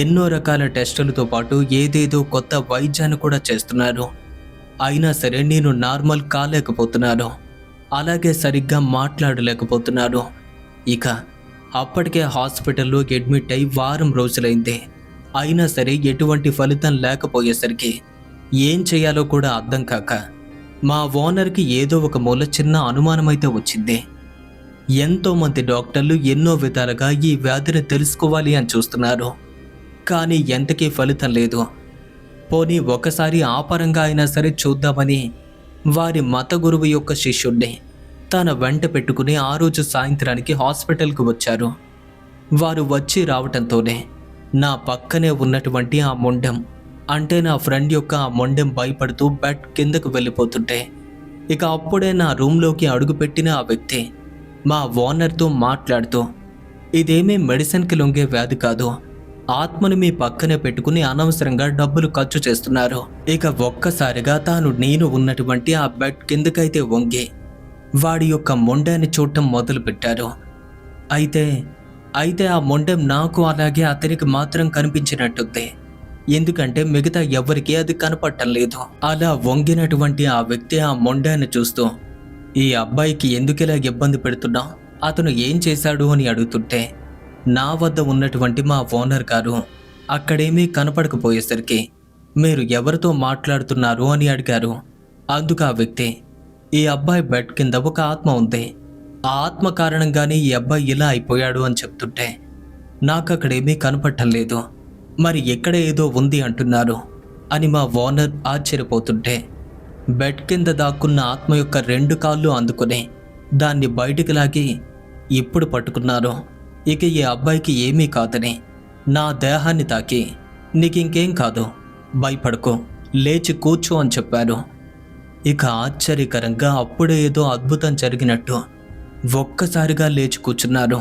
ఎన్నో రకాల టెస్టులతో పాటు ఏదేదో కొత్త వైద్యాన్ని కూడా చేస్తున్నారు. అయినా సరే నేను నార్మల్ కాలేకపోతున్నాను, అలాగే సరిగ్గా మాట్లాడలేకపోతున్నాను. ఇక అప్పటికే హాస్పిటల్లో అడ్మిట్ అయి వారం రోజులైంది. అయినా సరే ఎటువంటి ఫలితం లేకపోయేసరికి ఏం చేయాలో కూడా అర్థం కాక మా ఓనర్కి ఏదో ఒక మూల చిన్న అనుమానమైతే వచ్చింది. ఎంతోమంది డాక్టర్లు ఎన్నో విధాలుగా ఈ వ్యాధిని తెలుసుకోవాలి అని చూస్తున్నారు, కానీ ఎంతకీ ఫలితం లేదు. పోనీ ఒకసారి ఆ పరంగా అయినా సరే చూద్దామని వారి మత గురువు యొక్క శిష్యుడిని తన వెంట పెట్టుకుని ఆ రోజు సాయంత్రానికి హాస్పిటల్కు వచ్చారు. వారు వచ్చి రావటంతోనే నా పక్కనే ఉన్నటువంటి ఆ మొండెం, అంటే నా ఫ్రెండ్ యొక్క ఆ మొండెం భయపడుతూ బెడ్ కిందకు వెళ్ళిపోతుంటే ఇక అప్పుడే నా రూమ్లోకి అడుగుపెట్టిన ఆ వ్యక్తి మా ఓనర్తో మాట్లాడుతూ ఇదేమీ మెడిసిన్కి లొంగే వ్యాధి కాదు, ఆత్మను మీ పక్కనే పెట్టుకుని అనవసరంగా డబ్బులు ఖర్చు చేస్తున్నారు. ఇక ఒక్కసారిగా తాను నేను ఉన్నటువంటి ఆ బెడ్ కిందకైతే వంగి వాడి యొక్క మొండాన్ని చూడటం మొదలుపెట్టారు. అయితే ఆ మొండెం నాకు అలాగే అతనికి మాత్రం కనిపించినట్టుంది, ఎందుకంటే మిగతా ఎవరికీ అది కనపడటం లేదు. అలా వంగినటువంటి ఆ వ్యక్తి ఆ మొండాన్ని చూస్తూ ఈ అబ్బాయికి ఎందుకిలా ఇబ్బంది పెడుతున్నావు, అతను ఏం చేశాడు అని అడుగుతుంటే నా వద్ద ఉన్నటువంటి మా ఓనర్ గారు అక్కడేమీ కనపడకపోయేసరికి మీరు ఎవరితో మాట్లాడుతున్నారు అని అడిగారు. అందుకు ఆ వ్యక్తి ఈ అబ్బాయి బెడ్ కింద ఒక ఆత్మ ఉంది, ఆ ఆత్మ కారణంగానే ఈ అబ్బాయి ఇలా అయిపోయాడు అని చెప్తుంటే నాకు అక్కడేమీ కనపడటం లేదు, మరి ఎక్కడ ఏదో ఉంది అంటున్నారు అని మా ఓనర్ ఆశ్చర్యపోతుంటే బెడ్ కింద దాక్కున్న ఆత్మ యొక్క 2 కాళ్ళు అందుకుని దాన్ని బయటికి లాగి ఇప్పుడు పట్టుకున్నారు. ఇక ఈ అబ్బాయికి ఏమీ కాదని నా దేహాన్ని తాకి నీకింకేం కాదు, భయపడకు, లేచి కూర్చో అని చెప్పారు. ఇక ఆశ్చర్యకరంగా అప్పుడే ఏదో అద్భుతం జరిగినట్టు ఒక్కసారిగా లేచి కూర్చున్నారు.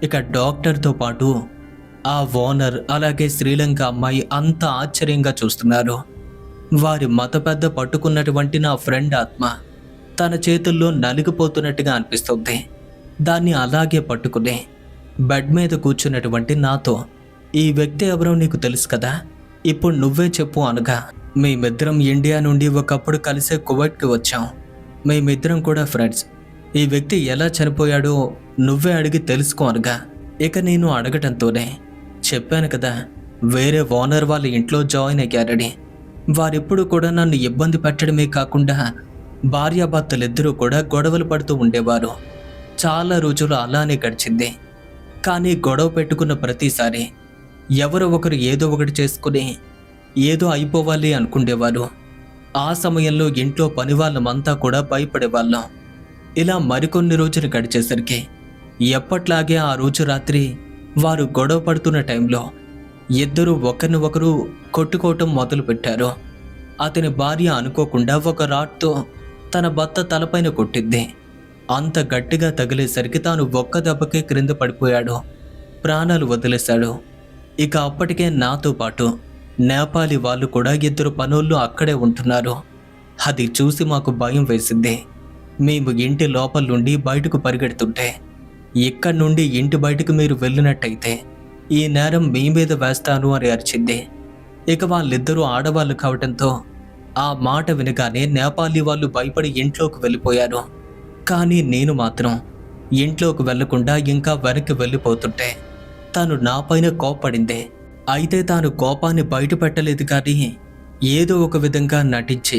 ఇక డాక్టర్తో పాటు ఆ ఓనర్ అలాగే శ్రీలంక అమ్మాయి అంత ఆశ్చర్యంగా చూస్తున్నారు. వారి మత పెద్ద పట్టుకున్నటువంటి నా ఫ్రెండ్ ఆత్మ తన చేతుల్లో నలిగిపోతున్నట్టుగా అనిపిస్తుంది. దాన్ని అలాగే పట్టుకుని బెడ్ మీద కూర్చున్నటువంటి నాతో ఈ వ్యక్తి ఎవరో నీకు తెలుసు కదా, ఇప్పుడు నువ్వే చెప్పు అనగా మేమిద్దరం ఇండియా నుండి ఒకప్పుడు కలిసే కువైట్కి వచ్చాం, మేమిద్దరం కూడా ఫ్రెండ్స్, ఈ వ్యక్తి ఎలా చనిపోయాడో నువ్వే అడిగి తెలుసుకో అనగా ఇక నేను అడగటంతోనే చెప్పాను కదా వేరే ఓనర్ వాళ్ళ ఇంట్లో జాయిన్ అయ్యారని. వారెప్పుడు కూడా నన్ను ఇబ్బంది పెట్టడమే కాకుండా భార్యాభర్తలిద్దరూ కూడా గొడవలు పడుతూ ఉండేవారు. చాలా రోజులు అలానే గడిచింది. కానీ గొడవ పెట్టుకున్న ప్రతిసారి ఎవరో ఒకరు ఏదో ఒకటి చేసుకుని ఏదో అయిపోవాలి అనుకునేవారు. ఆ సమయంలో ఇంట్లో పని వాళ్ళమంతా కూడా భయపడేవాళ్ళం. ఇలా మరికొన్ని రోజులు గడిచేసరికి ఎప్పట్లాగే ఆ రోజు రాత్రి వారు గొడవ పడుతున్న టైంలో ఇద్దరూ ఒకరిని ఒకరు కొట్టుకోవటం మొదలుపెట్టారు. అతని భార్య అనుకోకుండా ఒక రాడ్తో తన భర్త తలపైన కొట్టింది. అంత గట్టిగా తగిలేసరికి తాను ఒక్క దెబ్బకే క్రింద పడిపోయాడు. ప్రాణాలు వదిలేశాడు. ఇక అప్పటికే నాతో పాటు నేపాలీ వాళ్ళు కూడా ఇద్దరు పనోళ్ళు అక్కడే ఉంటున్నారు. అది చూసి మాకు భయం వేసింది. మేము ఇంటి లోపల నుండి బయటకు పరిగెడుతుంటే, ఇక్కడి నుండి ఇంటి బయటకు మీరు వెళ్ళినట్టయితే ఈ నేరం మీ మీద వేస్తాను అని అరిచింది. ఇక వాళ్ళిద్దరూ ఆడవాళ్ళు కావటంతో ఆ మాట వినగానే నేపాలీ వాళ్ళు భయపడి ఇంట్లోకి వెళ్ళిపోయారు. కానీ నేను మాత్రం ఇంట్లోకి వెళ్లకుండా ఇంకా వెనక్కి వెళ్ళిపోతుంటే తాను నాపైన కోప్పడింది. అయితే తాను కోపాన్ని బయట పెట్టలేదు కానీ ఏదో ఒక విధంగా నటించి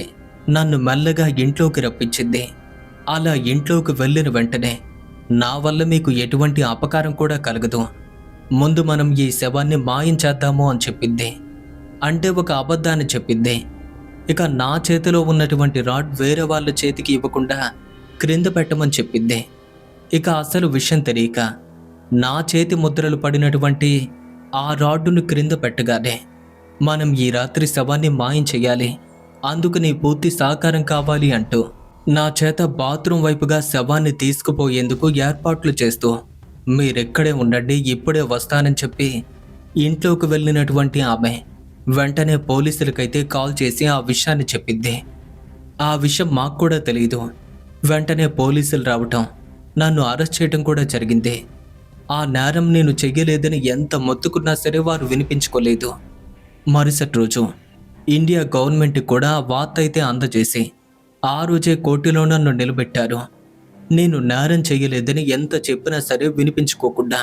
నన్ను మెల్లగా ఇంట్లోకి రప్పించింది. అలా ఇంట్లోకి వెళ్ళిన వెంటనే నా వల్ల మీకు ఎటువంటి అపకారం కూడా కలగదు, ముందు మనం ఈ శవాన్ని మాయం చేద్దాము అని చెప్పింది. అంటే ఒక అబద్ధాన్ని చెప్పింది. ఇక నా చేతిలో ఉన్నటువంటి రాడ్ వేరే వాళ్ళ చేతికి ఇవ్వకుండా క్రింద పెట్టమని చెప్పింది. ఇక అసలు విషయం తెలియక నా చేతి ముద్రలు పడినటువంటి ఆ రాడ్డును క్రింద పెట్టగానే, మనం ఈ రాత్రి శవాన్ని మాయం చెయ్యాలి, అందుకు నీ పూర్తి సహకారం కావాలి అంటూ నా చేత బాత్రూం వైపుగా శవాన్ని తీసుకుపోయేందుకు ఏర్పాట్లు చేస్తూ మీరెక్కడే ఉండండి, ఇప్పుడే వస్తానని చెప్పి ఇంట్లోకి వెళ్ళినటువంటి ఆమె వెంటనే పోలీసులకైతే కాల్ చేసి ఆ విషయాన్ని చెప్పింది. ఆ విషయం మాకు కూడా తెలియదు. వెంటనే పోలీసులు రావటం, నన్ను అరెస్ట్ చేయటం కూడా జరిగింది. ఆ నేరం నేను చెయ్యలేదని ఎంత మొత్తుకున్నా సరే వారు వినిపించుకోలేదు. మరుసటి రోజు ఇండియా గవర్నమెంట్ కూడా ఆ వార్త అయితే అందజేసి ఆ రోజే కోర్టులో నన్ను నిలబెట్టారు. నేను నేరం చెయ్యలేదని ఎంత చెప్పినా సరే వినిపించుకోకుండా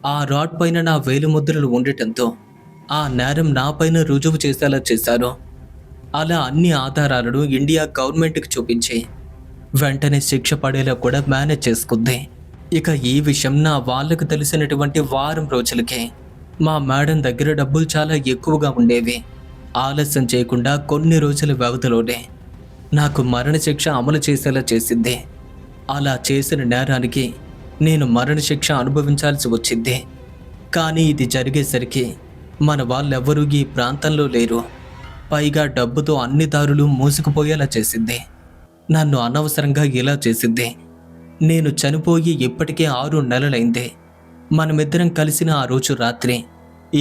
ఆ రాడ్ పైన నా వేలిముద్రలు ఉండటంతో ఆ నేరం నాపైన రుజువు చేసేలా చేశారు. అలా అన్ని ఆధారాలను ఇండియా గవర్నమెంట్కి చూపించి వెంటనే శిక్ష పడేలా కూడా మేనేజ్ చేసుకుంది. ఇక ఈ విషయం నా వాళ్ళకు తెలిసినటువంటి వారం రోజులకే మా మేడం దగ్గర డబ్బులు చాలా ఎక్కువగా ఉండేవి. ఆలస్యం చేయకుండా కొన్ని రోజుల వ్యవధిలోనే నాకు మరణశిక్ష అమలు చేసేలా చేసింది. అలా చేసిన నేరానికి నేను మరణశిక్ష అనుభవించాల్సి వచ్చింది. కానీ ఇది జరిగేసరికి మన వాళ్ళెవ్వరూ ఈ ప్రాంతంలో లేరు. పైగా డబ్బుతో అన్ని దారులు మూసుకుపోయేలా చేసింది. నన్ను అనవసరంగా ఇలా చేసింది. నేను చనిపోయి ఇప్పటికే 6 నెలలైంది. మనమిద్దరం కలిసిన ఆ రోజు రాత్రి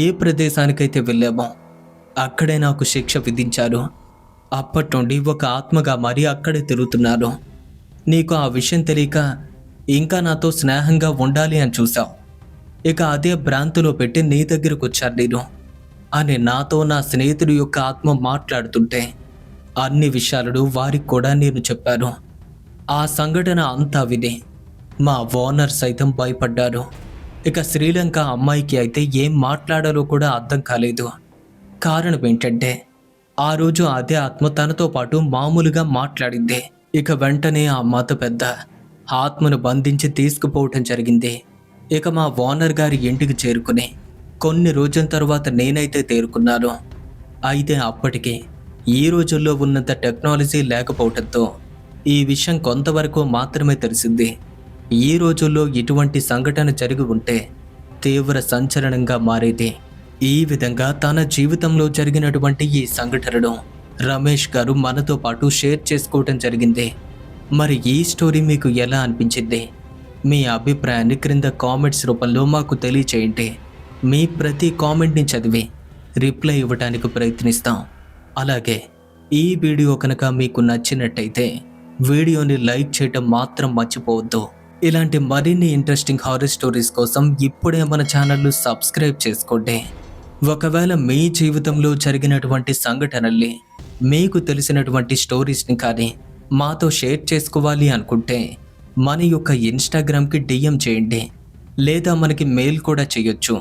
ఏ ప్రదేశానికైతే వెళ్ళామో అక్కడే నాకు శిక్ష విధించారు. అప్పటి నుండి ఒక ఆత్మగా మారి అక్కడే తిరుగుతున్నాను. నీకు ఆ విషయం తెలియక ఇంకా నాతో స్నేహంగా ఉండాలి అని చూసావు. ఇక అదే భ్రాంతిలో పెట్టి నీ దగ్గరకు వచ్చాను నేను అని నాతో నా స్నేహితుడి యొక్క ఆత్మ మాట్లాడుతుంటే అన్ని విషయాలను వారికి కూడా నేను చెప్పాను. ఆ సంఘటన అంతా విని మా ఓనర్ సైతం భయపడ్డారు. ఇక శ్రీలంక అమ్మాయికి అయితే ఏం మాట్లాడాలో కూడా అర్థం కాలేదు. కారణం ఏంటంటే ఆ రోజు అదే ఆత్మ తనతో పాటు మామూలుగా మాట్లాడింది. ఇక వెంటనే ఆ మత పెద్ద ఆత్మను బంధించి తీసుకుపోవటం జరిగింది. ఇక మా ఓనర్ గారి ఇంటికి చేరుకుని కొన్ని రోజుల తర్వాత నేనైతే తేరుకున్నాను. అయితే అప్పటికి ఈ రోజుల్లో ఉన్నంత టెక్నాలజీ లేకపోవడంతో ఈ విషయం కొంతవరకు మాత్రమే తెలిసింది. ఈ రోజుల్లో ఇటువంటి సంఘటన జరిగి ఉంటే తీవ్ర సంచలనంగా మారేది. ఈ విధంగా తన జీవితంలో జరిగినటువంటి ఈ సంఘటనను రమేష్ గారు మనతో పాటు షేర్ చేసుకోవటం జరిగింది. మరి ఈ స్టోరీ మీకు ఎలా అనిపించింది? మీ అభిప్రాయాన్ని క్రింద కామెంట్స్ రూపంలో మాకు తెలియచేయండి. మీ ప్రతి కామెంట్ని చదివి రిప్లై ఇవ్వడానికి ప్రయత్నిస్తాం. అలాగే ఈ వీడియో కనుక మీకు నచ్చినట్టయితే వీడియోని లైక్ చేయటం మాత్రం మర్చిపోవద్దు. ఇలాంటి మరిన్ని ఇంట్రెస్టింగ్ హారర్ స్టోరీస్ కోసం ఇప్పుడే మన ఛానల్ను సబ్స్క్రైబ్ చేసుకోండి. ఒకవేళ మీ జీవితంలో జరిగినటువంటి సంఘటనల్ని, మీకు తెలిసినటువంటి స్టోరీస్ని కానీ మాతో షేర్ చేసుకోవాలి అనుకుంటే మన యొక్క ఇన్స్టాగ్రామ్కి DM చేయండి, లేదా మనకి మెయిల్ కూడా చేయొచ్చు.